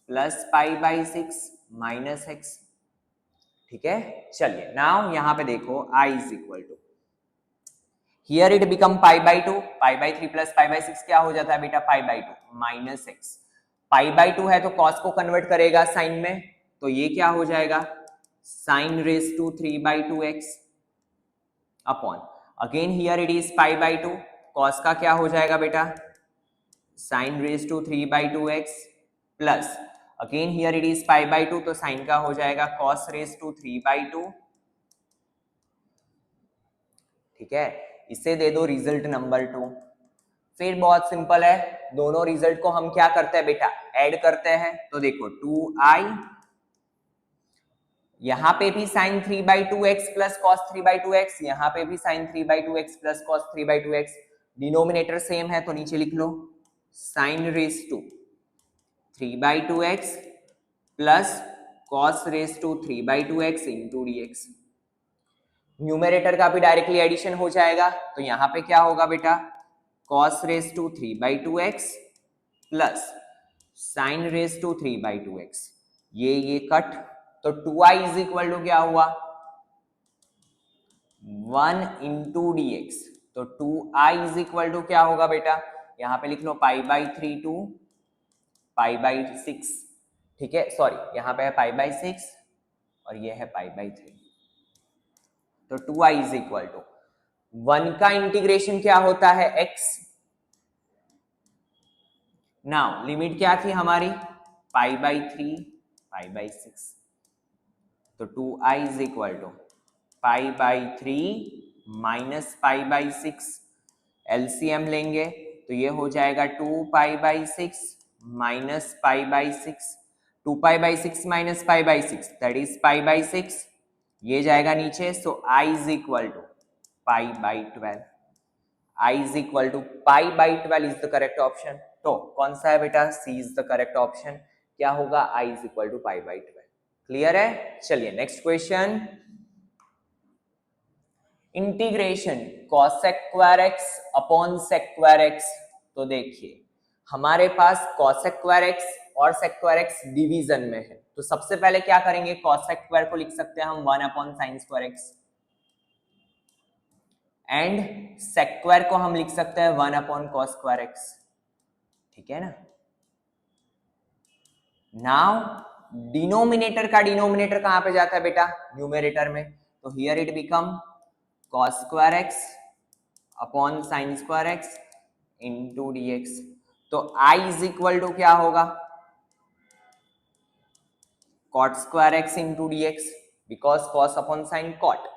plus π/6 minus x। ठीक है, चलिए नाउ यहां पे देखो i is equal to, here it become π/2, π/3 plus π/6 क्या हो जाता है बेटा, π/2 माइनस x। π/2 है तो cos को कन्वर्ट करेगा साइन में, तो ये क्या हो जाएगा, sin raise to 3/2x upon, again here it is π/2, cos का क्या हो जाएगा बेटा, sin raise to 3/2x plus again here it is π/2, तो साइन का हो जाएगा cos रेज टू 3/2। ठीक है, इसे दे दो रिजल्ट नंबर 2। फिर बहुत सिंपल है, दोनों रिजल्ट को हम क्या करते हैं बेटा, ऐड करते हैं। तो देखो 2i, यहां पे भी sin 3/2x plus cos 3/2x, यहां पे भी sin 3/2x plus cos 3/2x, denominator same है तो नीचे लिख लो sin raise to 3/2x plus cos raise to 3/2x into dx। Numerator का भी डायरेक्टली एडिशन हो जाएगा, तो यहां पे क्या होगा बेटा, cos raise to 3/2x plus sin raise to 3/2x, ये कट, तो 2i इज इक्वल टू क्या हुआ, 1 इंटू dx। तो 2i इज इक्वल टू क्या होगा बेटा, यहां पे लिख लो π/3 टू π/6। ठीक है, सॉरी यहां पे है π/6 और ये है π/3। तो 2i इज इक्वल टू 1 का इंटीग्रेशन क्या होता है, x। नाउ लिमिट क्या थी हमारी, π/3 π/6, तो 2i is equal to π/3 minus π/6, LCM लेंगे तो ये हो जाएगा 2π/6 माइनस π/6, 2π/6 माइनस π/6 दैट इज π/6, ये जाएगा नीचे। So i is equal to π/12, i is equal to π/12 is the correct option. तो कौन सा है बेटा, C is the correct option. क्या होगा, i is equal to π/12। Clear है, चलिए next question. Integration cos square x upon sec square x। तो देखिए हमारे पास cos स्क्वायर x और sec स्क्वायर x डिवीजन में है, तो सबसे पहले क्या करेंगे, cos स्क्वायर को लिख सकते हैं हम 1 upon sine square x, and sec square को हम लिख सकते हैं 1 अपॉन cos स्क्वायर x। ठीक है ना, नाउ डिनोमिनेटर का डिनोमिनेटर कहां पे जाता है बेटा, न्यूमेरेटर में, तो here it become cos square x upon sine square x into dx। तो i इज इक्वल टू क्या होगा, cot square x into dx, because cos upon sine cot।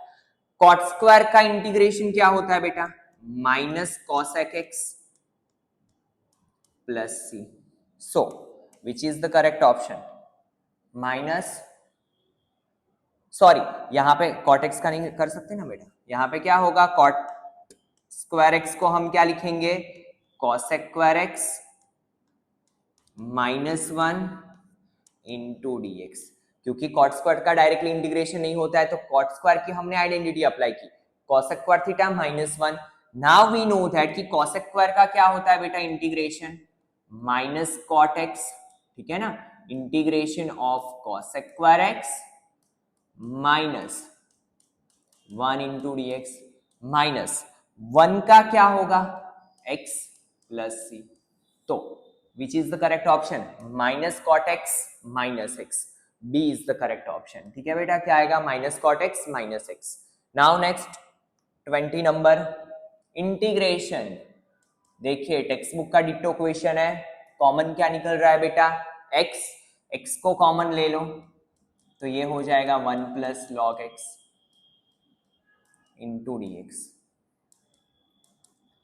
cot square का इंटीग्रेशन क्या होता है बेटा, minus cosec x plus c। So which is the correct option, minus, sorry यहां पे cot x का नहीं कर सकते ना बेटा, यहां पे क्या होगा, cot स्क्वायर x को हम क्या लिखेंगे, cosec square x minus 1 into d x. क्योंकि कॉट स्क्वायर का डायरेक्टली इंटीग्रेशन नहीं होता है तो कॉट स्क्वायर की हमने आइडेंटिटी अप्लाई की, cosec square theta minus 1। Now we know that कि cosec स्क्वायर का क्या होता है बेटा, इंटीग्रेशन माइनस कॉट एक्स, ठीक है ना, integration of cosec square x minus 1 into d x, minus 1 का क्या होगा, x प्लस सी। तो which is the correct option, minus cot x minus x, B is the correct option. ठीक है बेटा, क्या आएगा, minus cot x minus x. Now next 20 number, integration. देखिए टेक्स्ट बुक का डिट्टो क्वेश्चन है, कॉमन क्या निकल रहा है बेटा, x, x को कॉमन ले लो तो ये हो जाएगा 1 plus log x into d x.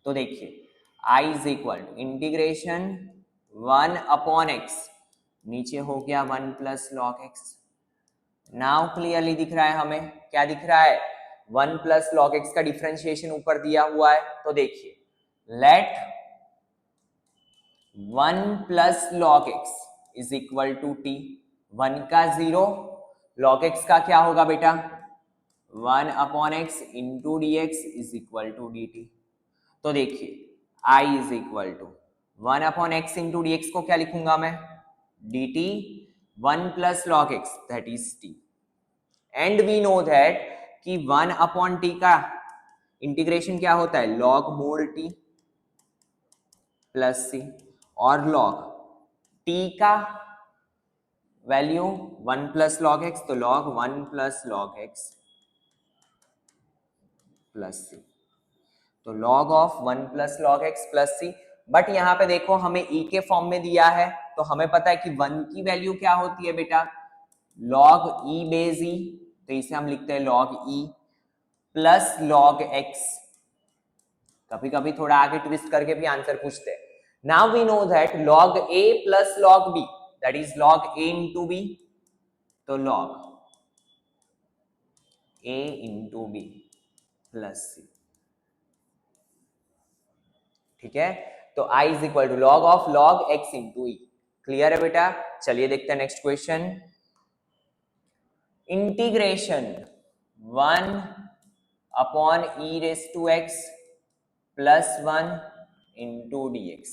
तो देखिए i is equal to integration 1 upon x, नीचे हो गया 1 plus log x. Now clearly दिख रहा है हमें, क्या दिख रहा है, 1 प्लस लॉग एक्स का डिफरेंशिएशन ऊपर दिया हुआ है। तो देखिए let 1 plus log x is equal to t, 1 का 0, लॉग एक्स का क्या होगा बेटा 1 upon x into d x is equal to d t. तो देखिए i is equal to 1 upon x into d x को क्या लिखूंगा मैं, d t 1 plus log x that is t. And we know that कि 1 अपॉन टी का इंटीग्रेशन क्या होता है, log mod t plus c, और लॉग टी का वैल्यू 1 प्लस लॉग एक्स, तो log 1 plus log x plus c, तो log of 1 plus log x plus c. But यहाँ पे देखो हमें e के फॉर्म में दिया है, तो हमें पता है कि 1 की वैल्यू क्या होती है बेटा, log e बेस e, तो इसे हम लिखते हैं log e plus log x। कभी कभी थोड़ा आगे ट्विस्ट करके भी आंसर पूछते हैं। Now we know that log a plus log b that is log a into b, तो log a into b plus c. ठीक है, तो i is equal to log of log x into e. Clear है बेटा, चलिए देखते हैं next question. Integration 1 upon e raise to x plus 1 into d x.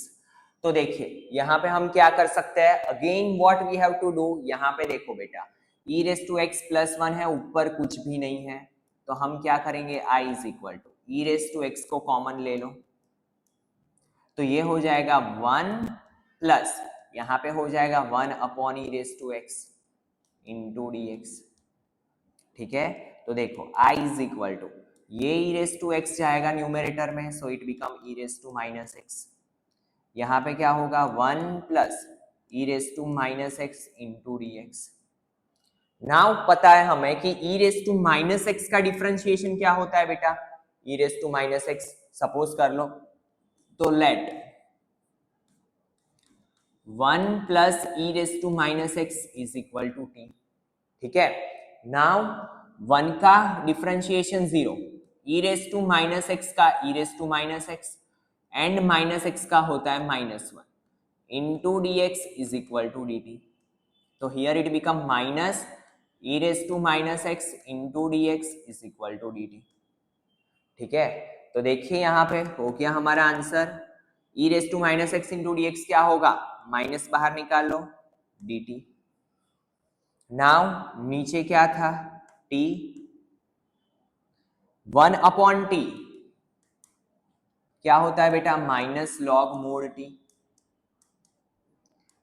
तो देखिए यहां पे हम क्या कर सकते हैं, again what we have to do, यहां पे देखो बेटा e raise to x plus 1 है, ऊपर कुछ भी नहीं है, तो हम क्या करेंगे, i is equal to e raise to x को कॉमन ले लो, तो ये हो जाएगा 1 प्लस यहां पे हो जाएगा 1 upon e raise to x into d x. ठीक है, तो देखो i इज इक्वल टू ये ई रेस टू एक्स जाएगा न्यूमरेटर में, so it become e raise to minus x. यहाँ पे क्या होगा 1 plus e raise to minus x into d x. Now पता है हमें कि e raise to minus x का डिफरेंशिएशन क्या होता है बेटा, e raise to minus x suppose कर लो, तो let 1 plus e raise to minus x is equal to t. ठीक है, नाउ 1 का differentiation 0, e raise to minus x का e raise to minus x and minus x का होता है minus 1 into d x is equal to d t. तो here it become minus e raise to minus x into d x is equal to d t. ठीक है, तो देखिए यहाँ पे हो गया हमारा answer, e raise to minus x into d x क्या होगा, माइनस बाहर निकाल लो डी टी। नाउ नीचे क्या था, t 1 अपॉन टी क्या होता है बेटा, माइनस लॉग मोड टी।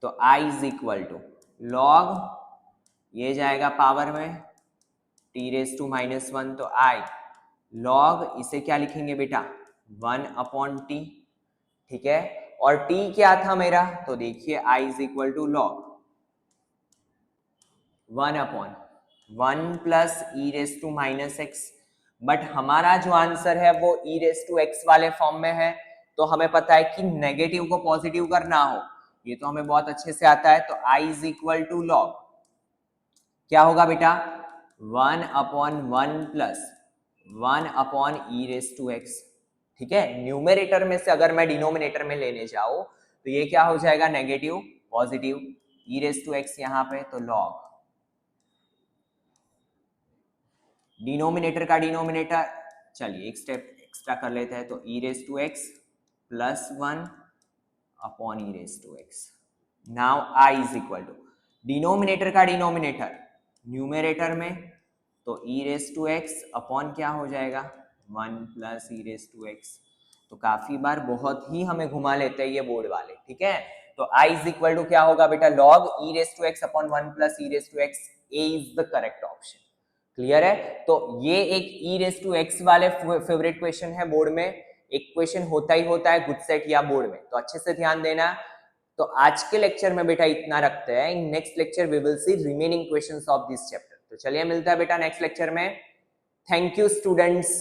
तो i is equal to log, ये जाएगा पावर में t रेस टू माइनस 1, तो i लॉग, इसे क्या लिखेंगे बेटा 1 अपॉन टी। ठीक है, और t क्या था मेरा, तो देखिए i is equal to log 1 upon 1 plus e raise to minus x. But हमारा जो आंसर है वो ई रेस टू एक्स वाले फॉर्म में है, तो हमें पता है कि नेगेटिव को पॉजिटिव करना हो, ये तो हमें बहुत अच्छे से आता है। तो i is equal to log क्या होगा बेटा 1 upon 1 plus 1 upon e raise to x. ठीक है, न्यूमेरेटर में से अगर मैं डिनोमिनेटर में लेने जाऊं तो ये क्या हो जाएगा, negative positive e raise to x यहाँ पे, तो लॉग डिनोमिनेटर का डिनोमिनेटर, चलिए एक स्टेप एक्स्ट्रा कर लेते हैं, तो e raise to x plus 1 upon e raise to x. Now I is equal to denominator का डिनोमिनेटर न्यूमेरेटर में, तो e raise to x upon क्या हो जाएगा 1 plus e raise to x. तो काफी बार बहुत ही हमें घुमा लेते हैं ये बोर्ड वाले, ठीक है। तो I इज इक्वल टू क्या होगा बेटा, log e raise to x upon 1 plus e raise to x. A is the correct option. Clear है। तो ये एक e रेज टू एक्स वाले फेवरेट क्वेश्चन है बोर्ड में, एक क्वेश्चन होता ही होता है गुड सेट या बोर्ड में, तो अच्छे से ध्यान देना। तो आज के लेक्चर में बेटा इतना रखते हैं, in next lecture we will see remaining questions of this chapter. तो चलिए मिलता है बेटा नेक्स्ट लेक्चर में। Thank you students.